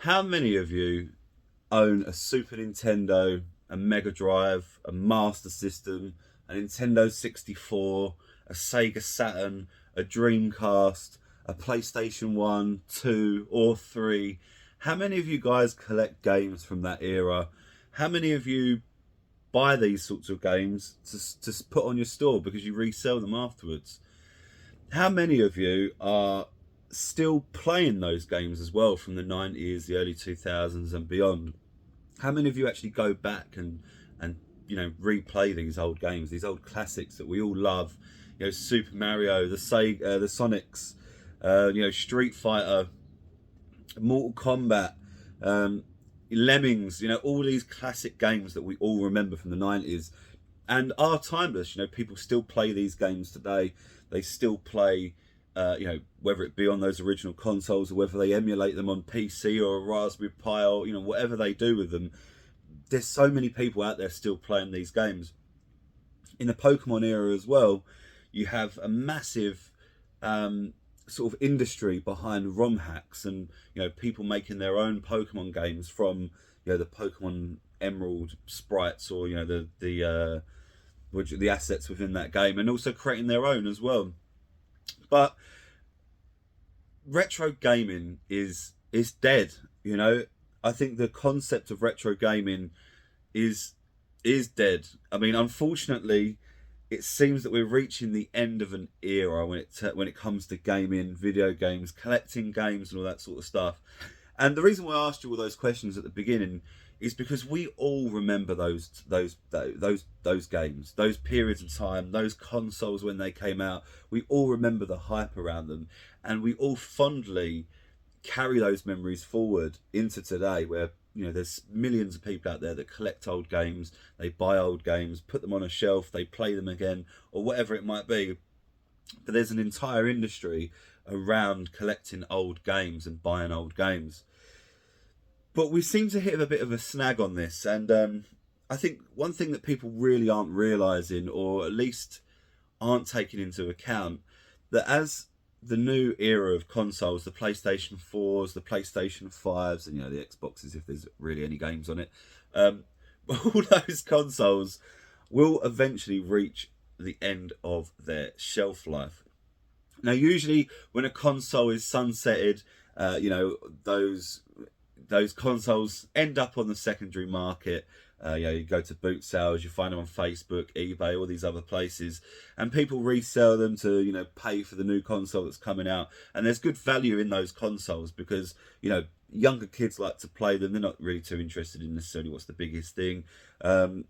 How many of you own a Super Nintendo, a Mega Drive, a Master System, a Nintendo 64, a Sega Saturn, a Dreamcast, a PlayStation 1, 2, or 3? How many of you guys collect games from that era? How many of you buy these sorts of games to put on your store because you resell them afterwards? How many of you are still playing those games as well from the 90s, the early 2000s and beyond? How many of you actually go back and replay these old games, these old classics that we all love? Super Mario, the Sega, the Sonics, Street Fighter, Mortal Kombat, Lemmings. All these classic games that we all remember from the 90s and are timeless. People still play these games today. They still play, whether it be on those original consoles or whether they emulate them on PC or a Raspberry Pi or whatever they do with them. There's so many people out there still playing these games. In the Pokemon era as well, you have a massive sort of industry behind ROM hacks and people making their own Pokemon games from the Pokemon Emerald sprites or the assets within that game, and also creating their own as well. But retro gaming is dead. I think the concept of retro gaming is dead. I mean, unfortunately, it seems that we're reaching the end of an era when it comes to gaming, video games, collecting games, and all that sort of stuff. And the reason why I asked you all those questions at the beginning is because we all remember those games, those periods of time, those consoles when they came out. We all remember the hype around them, and we all fondly carry those memories forward into today, where there's millions of people out there that collect old games, they buy old games, put them on a shelf, they play them again, or whatever it might be. But there's an entire industry around collecting old games and buying old games. But we seem to hit a bit of a snag on this, and I think one thing that people really aren't realising, or at least aren't taking into account, that as the new era of consoles, the PlayStation 4s, the PlayStation 5s, and the Xboxes, if there's really any games on it, all those consoles will eventually reach the end of their shelf life. Now, usually when a console is sunsetted, those consoles end up on the secondary market. You go to boot sales, you find them on Facebook, eBay, all these other places, and people resell them to pay for the new console that's coming out. And there's good value in those consoles because younger kids like to play them. They're not really too interested in necessarily what's the biggest thing. And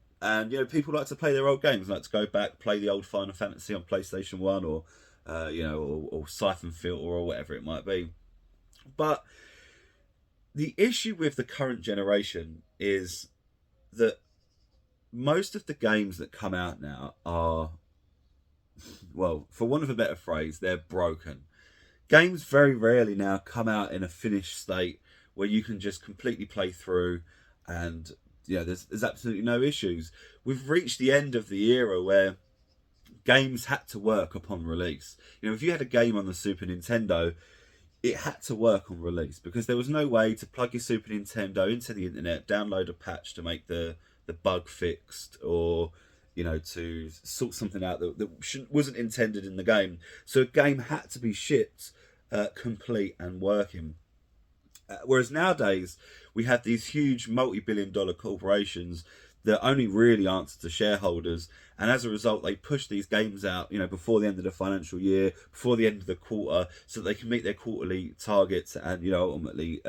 people like to play their old games, like to go back, play the old Final Fantasy on PlayStation 1 or or Siphon Filter or whatever it might be. But the issue with the current generation is that most of the games that come out now are, well, for want of a better phrase, they're broken. Games very rarely now come out in a finished state where you can just completely play through and there's absolutely no issues. We've reached the end of the era where games had to work upon release. If you had a game on the Super Nintendo, it had to work on release because there was no way to plug your Super Nintendo into the internet, download a patch to make the bug fixed, or to sort something out that wasn't intended in the game. So a game had to be shipped complete and working. Whereas nowadays we have these huge multi-billion-dollar corporations that only really answer to shareholders, and as a result they push these games out before the end of the financial year, before the end of the quarter, so that they can meet their quarterly targets and ultimately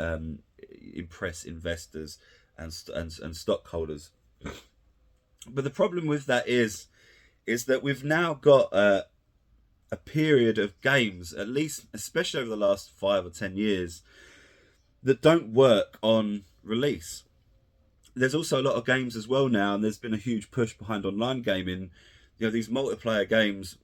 impress investors and stockholders. But the problem with that is that we've now got a period of games, at least especially over the last 5 or 10 years, that don't work on release. There's also a lot of games as well now, and there's been a huge push behind online gaming. These multiplayer games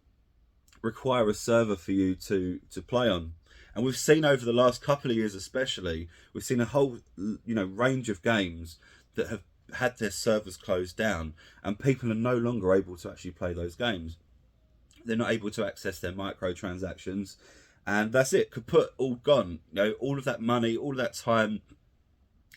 require a server for you to play on. And we've seen over the last couple of years especially, we've seen a whole range of games that have had their servers closed down, and people are no longer able to actually play those games. They're not able to access their microtransactions, and that's it. Kaput, all gone. All of that money, all of that time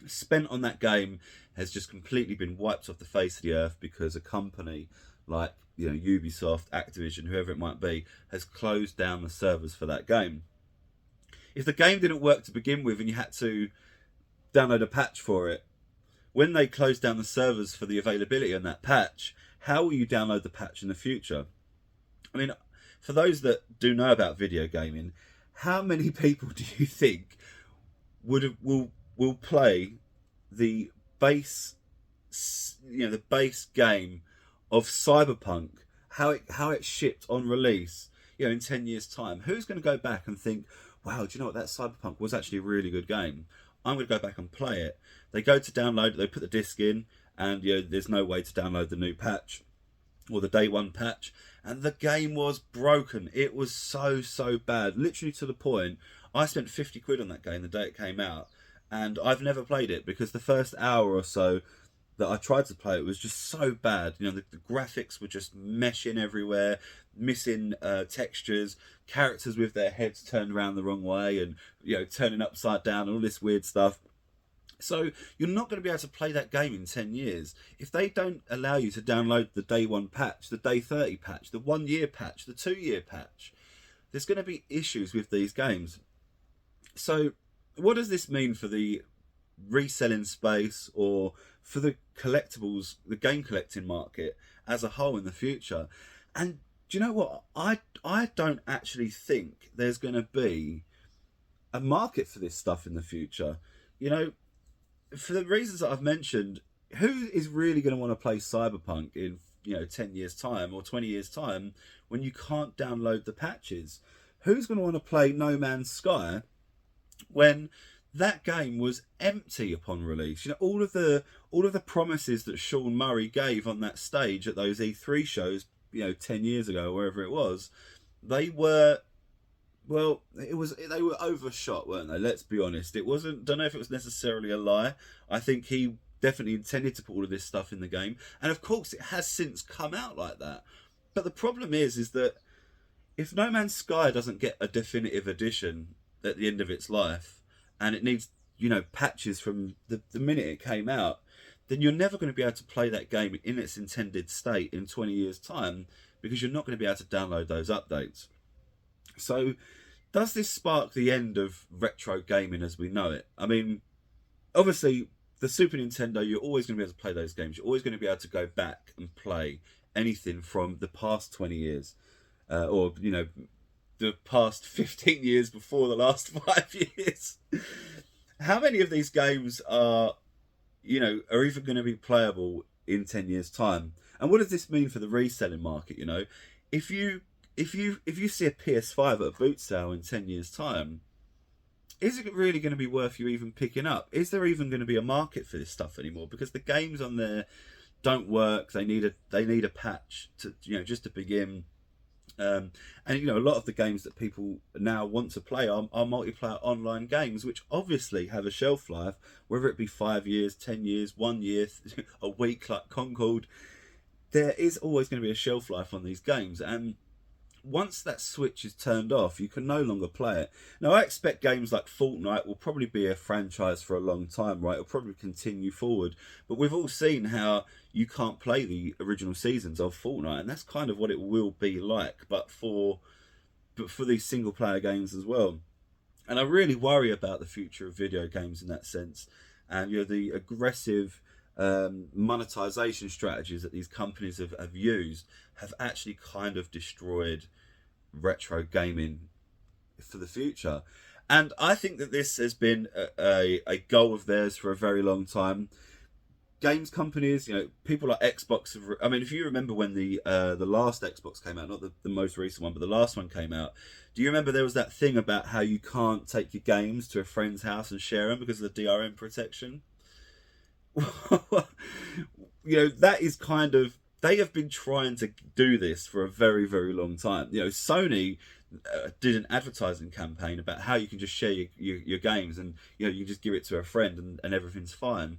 spent on that game has just completely been wiped off the face of the earth because a company like, you know, Ubisoft, Activision, whoever it might be, has closed down the servers for that game. If the game didn't work to begin with and you had to download a patch for it, when they close down the servers for the availability on that patch, how will you download the patch in the future? I mean, for those that do know about video gaming, how many people do you think will play the base, you know, the base game of Cyberpunk, how it shipped on release, you know, in 10 years' time? Who's going to go back and think, wow, do you know what, that Cyberpunk was actually a really good game? I'm going to go back and play it. They go to download it, they put the disc in, and, you know, there's no way to download the new patch or the day one patch, and the game was broken. It was so bad, literally to the point I spent 50 quid on that game the day it came out, and I've never played it because the first hour or so that I tried to play it was just so bad. You know, the graphics were just meshing everywhere, missing textures, characters with their heads turned around the wrong way, and, you know, turning upside down, and all this weird stuff. So you're not going to be able to play that game in 10 years. If they don't allow you to download the day 1 patch, the day 30 patch, the 1 year patch, the 2 year patch, there's going to be issues with these games. So what does this mean for the reselling space or for the collectibles, the game collecting market as a whole in the future? And do you know what? I don't actually think there's going to be a market for this stuff in the future. You know, for the reasons that I've mentioned, who is really going to want to play Cyberpunk in, you know, 10 years time or 20 years time when you can't download the patches? Who's going to want to play No Man's Sky when that game was empty upon release? You know, all of the promises that Sean Murray gave on that stage at those E3 shows, you know, 10 years ago, wherever it was, they were, well, they were overshot, weren't they? Let's be honest. It wasn't, don't know if it was necessarily a lie. I think he definitely intended to put all of this stuff in the game, and of course it has since come out like that. But the problem is that if No Man's Sky doesn't get a definitive edition at the end of its life, and it needs, you know, patches from the minute it came out, then you're never going to be able to play that game in its intended state in 20 years' time, because you're not going to be able to download those updates. So, does this spark the end of retro gaming as we know it? I mean, obviously, the Super Nintendo, you're always going to be able to play those games. You're always going to be able to go back and play anything from the past 20 years. Or, you know, the past 15 years before the last 5 years. How many of these games are, you know, are even going to be playable in 10 years' time? And what does this mean for the reselling market? You know, if you see a PS5 at a boot sale in 10 years' time, is it really going to be worth you even picking up? Is there even going to be a market for this stuff anymore? Because the games on there don't work. They need a patch to, you know, just to begin. And, you know, a lot of the games that people now want to play are multiplayer online games, which obviously have a shelf life, whether it be 5 years, 10 years, 1 year, a week like Concord. There is always going to be a shelf life on these games, and once that switch is turned off, you can no longer play it. Now, I expect games like Fortnite will probably be a franchise for a long time, right? It'll probably continue forward. But we've all seen how you can't play the original seasons of Fortnite, and that's kind of what it will be like, but for these single-player games as well. And I really worry about the future of video games in that sense. And, you know, the aggressive monetization strategies that these companies have used have actually kind of destroyed retro gaming for the future. And I think that this has been a goal of theirs for a very long time. Games companies, you know, people like Xbox have, I mean, if you remember when the last Xbox came out, not the most recent one, but the last one came out, do you remember there was that thing about how you can't take your games to a friend's house and share them because of the DRM protection? You know, that is kind of, they have been trying to do this for a very, very long time. You know, Sony did an advertising campaign about how you can just share your games, and, you know, you just give it to a friend and everything's fine.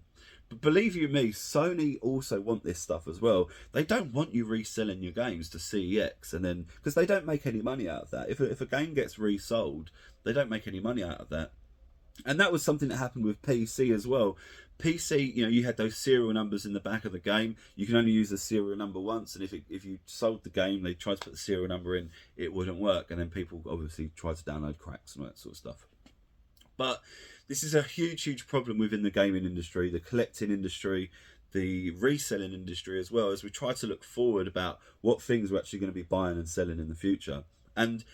But believe you me, Sony also want this stuff as well. They don't want you reselling your games to CEX, and then, because they don't make any money out of that. If a game gets resold, they don't make any money out of that. And that was something that happened with PC as well. PC, you know, you had those serial numbers in the back of the game. You can only use the serial number once, and if you sold the game, they tried to put the serial number in, it wouldn't work. And then people obviously tried to download cracks and all that sort of stuff. But this is a huge problem within the gaming industry, the collecting industry, the reselling industry as well, as we try to look forward about what things we're actually going to be buying and selling in the future. And,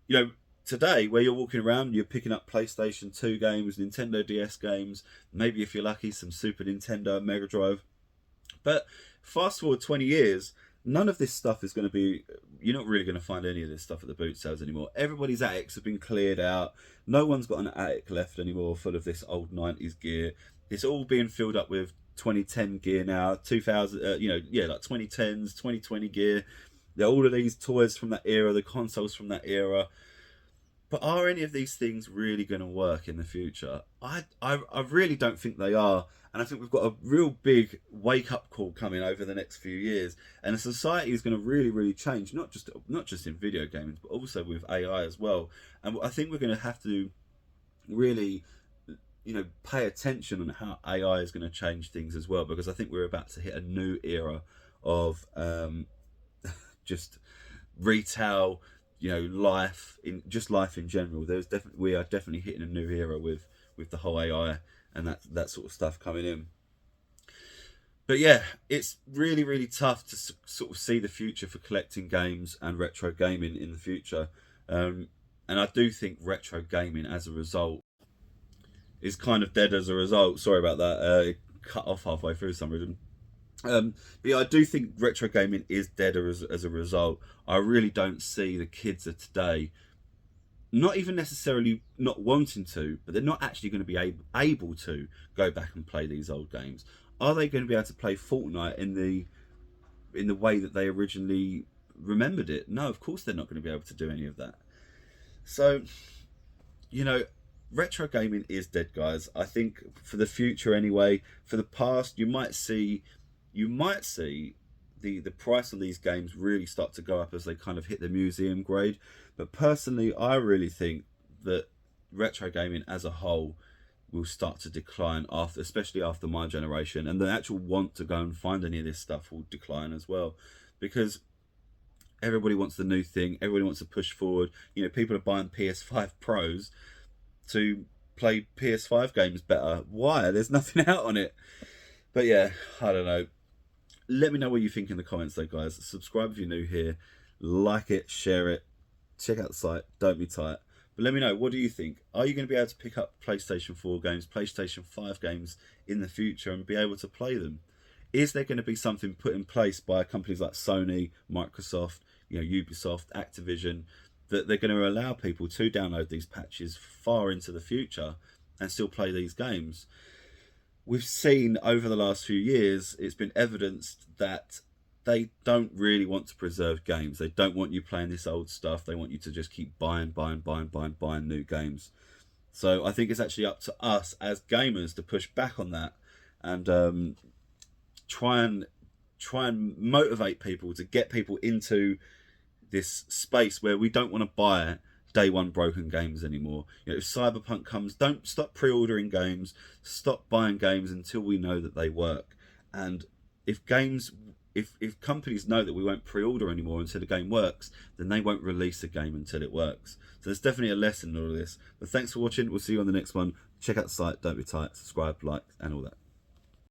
you know, today, where you're walking around, you're picking up PlayStation 2 games, Nintendo DS games, maybe if you're lucky, some Super Nintendo, Mega Drive. But fast forward 20 years, none of this stuff is going to be, you're not really going to find any of this stuff at the boot sales anymore. Everybody's attics have been cleared out. No one's got an attic left anymore full of this old 90s gear. It's all being filled up with 2010 gear now, 2000, like 2010s, 2020 gear. There are all of these toys from that era, the consoles from that era. But are any of these things really going to work in the future? I really don't think they are. And I think we've got a real big wake-up call coming over the next few years. And the society is going to really change, not just in video games, but also with AI as well. And I think we're going to have to really, you know, pay attention on how AI is going to change things as well. Because I think we're about to hit a new era of just retail, you know, life in general. We are definitely hitting a new era with the whole AI and that sort of stuff coming in. But yeah, it's really tough to sort of see the future for collecting games and retro gaming in the future. And I do think retro gaming as a result is kind of dead as a result. Sorry about that. It cut off halfway through for some reason. But yeah, I do think retro gaming is dead as a result. I really don't see the kids of today, not even necessarily not wanting to, but they're not actually going to be able to go back and play these old games. Are they going to be able to play Fortnite in the way that they originally remembered it? No, of course they're not going to be able to do any of that. So, you know, retro gaming is dead, guys. I think for the future anyway. For the past, you might see the price on these games really start to go up as they kind of hit the museum grade. But personally, I really think that retro gaming as a whole will start to decline especially after my generation, and the actual want to go and find any of this stuff will decline as well, because everybody wants the new thing, everybody wants to push forward. You know, people are buying PS5 Pros to play PS5 games better. Why? There's nothing out on it. But yeah, I don't know. Let me know what you think in the comments though, guys. Subscribe if you're new here. Like it, share it. Check out the site. Don't be tight. But let me know, what do you think? Are you going to be able to pick up PlayStation 4 games, PlayStation 5 games in the future and be able to play them? Is there going to be something put in place by companies like Sony, Microsoft, you know, Ubisoft, Activision, that they're going to allow people to download these patches far into the future and still play these games? We've seen over the last few years, it's been evidenced that they don't really want to preserve games. They don't want you playing this old stuff. They want you to just keep buying new games. So I think it's actually up to us as gamers to push back on that and try and motivate people, to get people into this space where we don't want to buy day one broken games anymore. You know, if Cyberpunk comes, don't stop pre-ordering games, stop buying games until we know that they work. And if companies know that we won't pre-order anymore until the game works, then they won't release a game until it works. So there's definitely a lesson in all of this. But thanks for watching. We'll see you on the next one. Check out the site. Don't be tight. Subscribe, like, and all that.